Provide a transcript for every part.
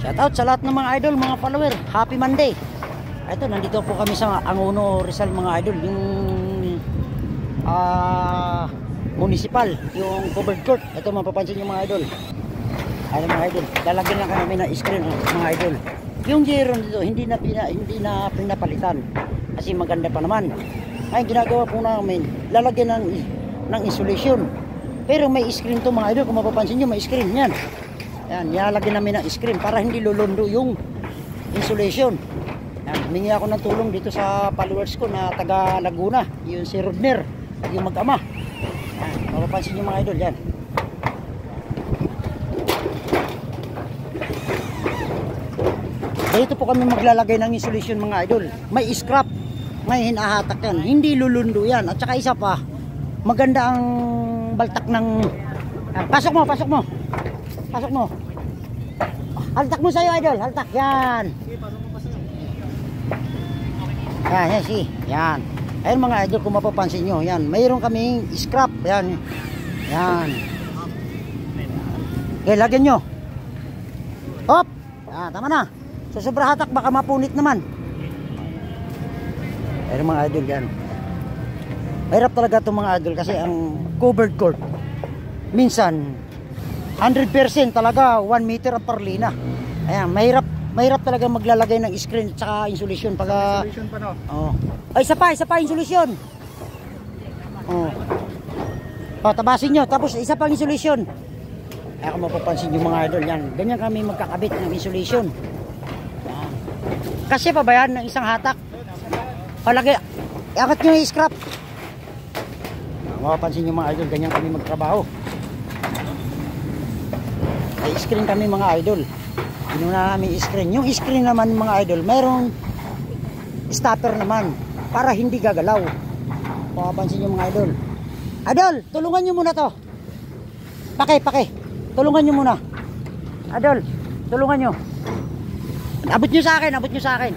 Shoutout sa lahat ng mga idol, mga follower. Happy Monday. Ito, nandito po kami sa Angono, Rizal mga idol. Yung municipal, yung covered court. Ito, mapapansin yung mga idol. Ano mga idol, lalagyan lang kami ng screen mga idol. Yung zero dito, hindi na pinapalitan. Kasi maganda pa naman. Ay, ginagawa po namin, lalagyan ng insulation. Pero may screen to mga idol, kung mapapansin nyo, may screen yan. Yan, nilalagyan namin ng screen para hindi lulundo yung insulation. Yan, humingi ako ng tulong dito sa followers ko na taga Laguna, yung si Rodner, yung mag-ama. Yan, mapapansin nyo mga idol, yan. Dito po kami maglalagay ng insulation mga idol. May scrap, may hinahatak yan, hindi lulundo yan. At saka isa pa, maganda ang baltak ng pasok mo. Haltak mo sa'yo idol, haltak, yan. Yan, see, yan. Ayun mga idol, kung mapapansin nyo, yan, mayroon kaming scrap, yan. Okay, lagyan nyo. Hop, yan, tama na. So sobra hatak, baka mapunit naman. Ayun mga idol, yan. Mahirap talaga itong mga idol kasi ang covered court minsan 100% talaga 1 meter ang parlina. Ayan, mahirap talaga maglalagay ng screen at saka insulation pag insulation pa no. Oh. Ay, isa pa insulation. Oh. Tabasin nyo, tapos isa pang insulation. Ay, kung mapapansin yung mga idol yan, ganyan kami magkakabit ng insulation. Ayan. Kasi pa ba yan ng isang hatak? Palagi, iangat nyo yung scrap. Mapapansin nyo mga idol, ganyan kami magtrabaho. May screen kami mga idol. Inuna namin screen. Yung screen naman mga idol, mayroong stopper naman para hindi gagalaw. Mapapansin nyo mga idol. Idol, tulungan nyo muna to. Pake. Tulungan nyo muna. Idol, tulungan nyo. Abot nyo sa akin.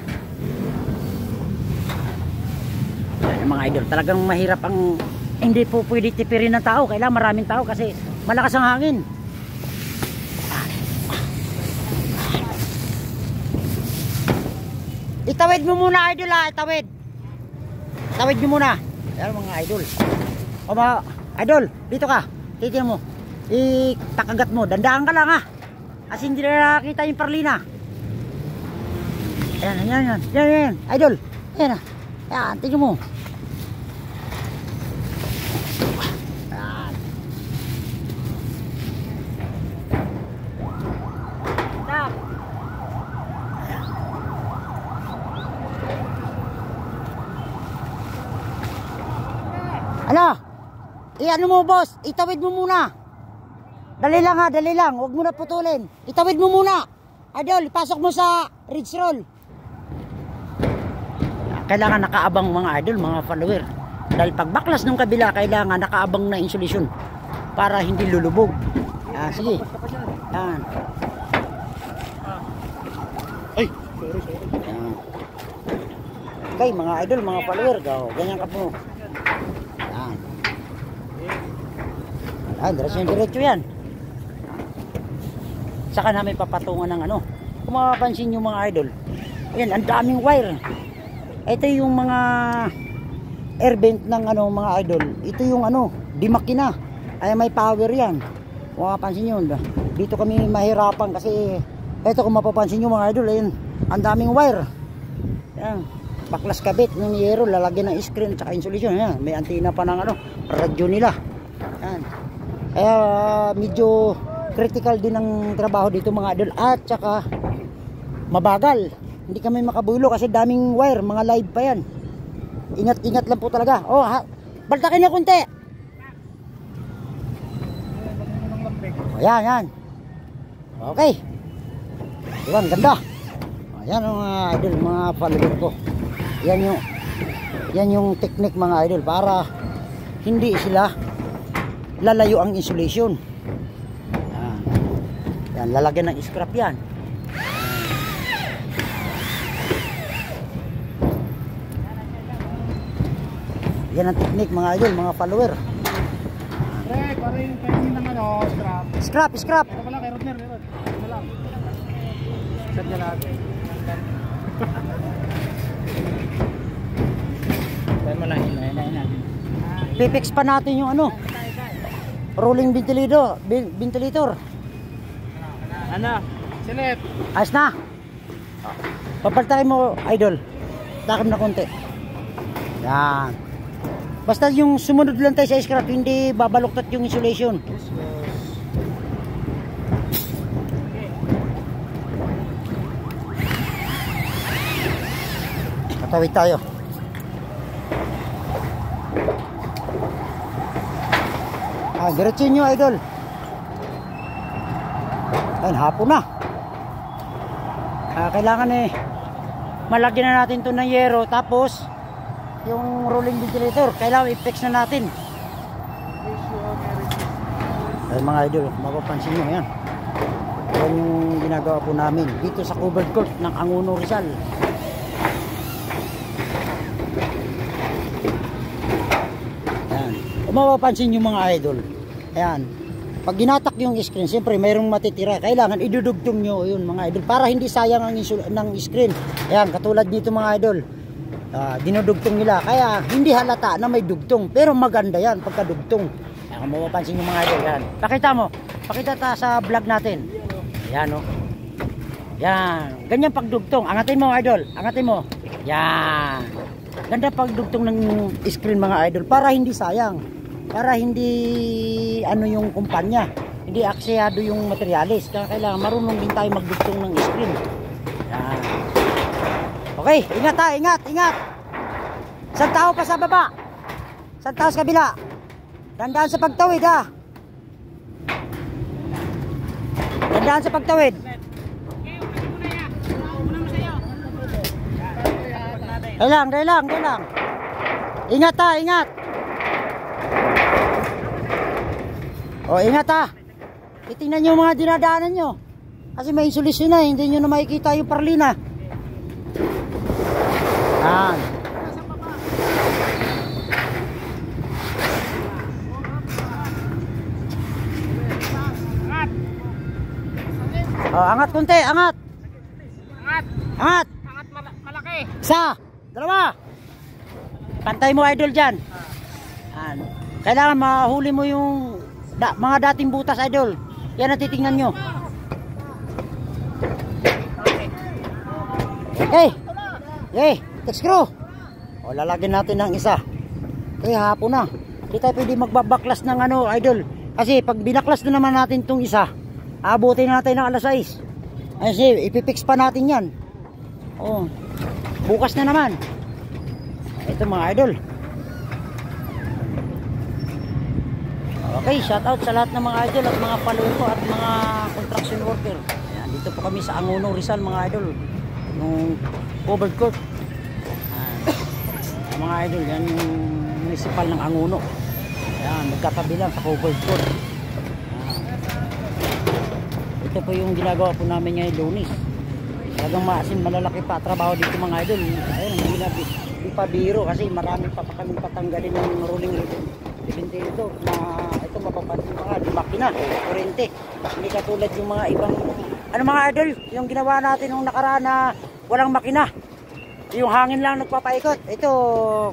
Yan mga idol, talagang mahirap ang hindi po pwede tipirin ng tao. Kailangan maraming tao kasi malakas ang hangin. Itawid mo muna idol ha, itawid nyo muna. Yan mga idol. O mga idol, dito ka. Titignan mo. Itakagat mo, dandaan ka lang ha. Kasi hindi na nakakita yung parlina. Yan. Idol, yan ha. Yan, tignan mo. Ano? Ano mo boss? Itawid mo muna. Dali lang. Huwag mo na putulin. Itawid mo muna. Idol, ipasok mo sa ridge roll. Kailangan nakaabang mga idol, mga follower. Dahil pag baklas ng kabila, kailangan nakaabang na insulation para hindi lulubog. Sige. Yan. Ay, sorry. Okay, mga idol, mga follower, ganyan ka po. Diretso yan. Saka namin papatungan ng ano. Kung mapapansin nyo mga idol, yan, ang daming wire. Ito yung mga air vent ng ano mga idol. Ito yung ano, di makina. Ay may power yan. Kung mapapansin nyo, dito kami mahirapan kasi ito kung mapapansin nyo mga idol, yan, ang daming wire. Yan, baklas kabit ng yero, lalagyan ng screen at saka insulation. Yan, may antenna pa ng ano, radyo nila. Yan. Kaya medyo critical din ang trabaho dito mga idol. At saka mabagal. Hindi kami makabulo kasi daming wire, mga live pa yan. Ingat lang po talaga. Baltakin niya kunti. Yan. Okay. Diba, ganda. Yan mga idol, mga follower ko. Yan yung technique mga idol para hindi sila lalayo ang insulation. Yan, lalagyan ng scrap yan. Yan ang technique mga idol, mga follower. Para yung timing ng ano, scrap. Scrap. Ito pala kay Rodner, meron. Ito lang. Saan niya lahat eh? Saan mo na hinahin? Pipix pa natin yung ano, rolling ventilator. Ano? Silip! Ayos na. Papaltakin mo, idol. Takip na konti. Yan. Basta yung sumunod lang tayo sa scrap, hindi babaluktot yung insulation. Tatawid tayo. Diretso nyo, idol. Ayun, hapon na. Kailangan malagyan na natin to ng yero. Tapos yung rolling ventilator kailangan i-fix na natin. Ay mga idol, mapapansin nyo yan. Yan yung ginagawa po namin dito sa covered court ng Angono Rizal. Yan. Kung mapapansin nyo mga idol, ayan, pag ginatak yung screen, siyempre mayroong matitira. Kailangan idudugtong nyo yun mga idol para hindi sayang ang ng screen. Ayan, katulad dito mga idol, dinudugtong nila. Kaya hindi halata na may dugtong. Pero maganda yan pagkadugtong. Ayan, kung mapapansin yung mga idol, yan. Pakita ta sa vlog natin. Ayan o. Yan, ganyan pagdugtong. Angatin mo idol, angatin mo. Yan. Ganda pagdugtong ng screen mga idol para hindi sayang. Para hindi ano yung kumpanya, hindi aksiyado yung materialis. Kaya kailangan marunong din tayo magdugtong ng screen. Yan. Okay, ingat ha, ingat. Isang tao pa sa baba. Isang tao sa kabila. Dandaan sa pagtawid ha. Dandaan sa pagtawid. Dahil lang. Ingat ha, ingat. O, ingat ha. Titingnan nyo yung mga dinadaanan nyo. Kasi may insulisyon na, hindi nyo na makikita yung parlina. Yan. O, angat kunti, angat. Angat Malaki! Isa, dalawa. Pantay mo idol dyan. Yan. Kailangan mahuli mo yung mga dating butas idol. Yan ang titingnan nyo. Okay. Take screw. O, lalagyan natin ng isa. Okay, hapon na. Hindi tayo pwede magbabaklas ng ano idol. Kasi pag binaklas na naman natin tong isa, abutin natin ng alas 6. Kasi ipipix pa natin yan. O, bukas na naman. Ito mga idol. Okay, shout out sa lahat ng mga idol at mga follower ko at mga construction worker. Ayan, dito po kami sa Angono Rizal mga idol. Yung covered court. Mga idol, yan yung municipal ng Angono. Ayan, magkatabi lang sa covered court. Ito po yung ginagawa po namin ngayon, Lunis. Talagang maasin, malalaki pa trabaho dito mga idol. Ayun, hindi pa biro kasi marami pa kami patanggalin ng rolling ventilator na ito mapapansin mga di makina, kurente. Hindi katulad yung mga ibang ano mga idol, yung ginawa natin nung nakaraan na walang makina. Yung hangin lang nagpapaikot. Ito,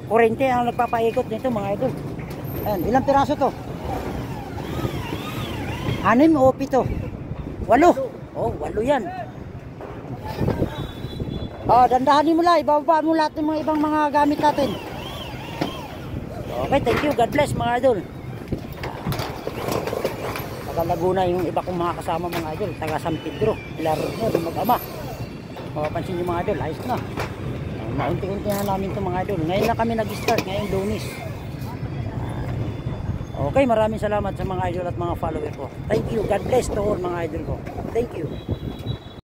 kurente ang nagpapaikot nito mga idol. Ayan, ilang piraso to? 6 o 7? 8. Oh, 8 yan. Oh, dandahanin mo lang, ibababa mo lahat ng mga ibang mga gamit natin. Okay, thank you. God bless mga idol. Taga Laguna yung iba kong mga kasama mga idol. Taga San Pedro, Laro yung mag-ama. Mapapansin yung mga idol, ayos na. Maunti-unti na namin ito mga idol. Ngayon na kami nag-start, ngayon Lunis. Okay, maraming salamat sa mga idol at mga follower ko. Thank you. God bless to all mga idol ko. Thank you.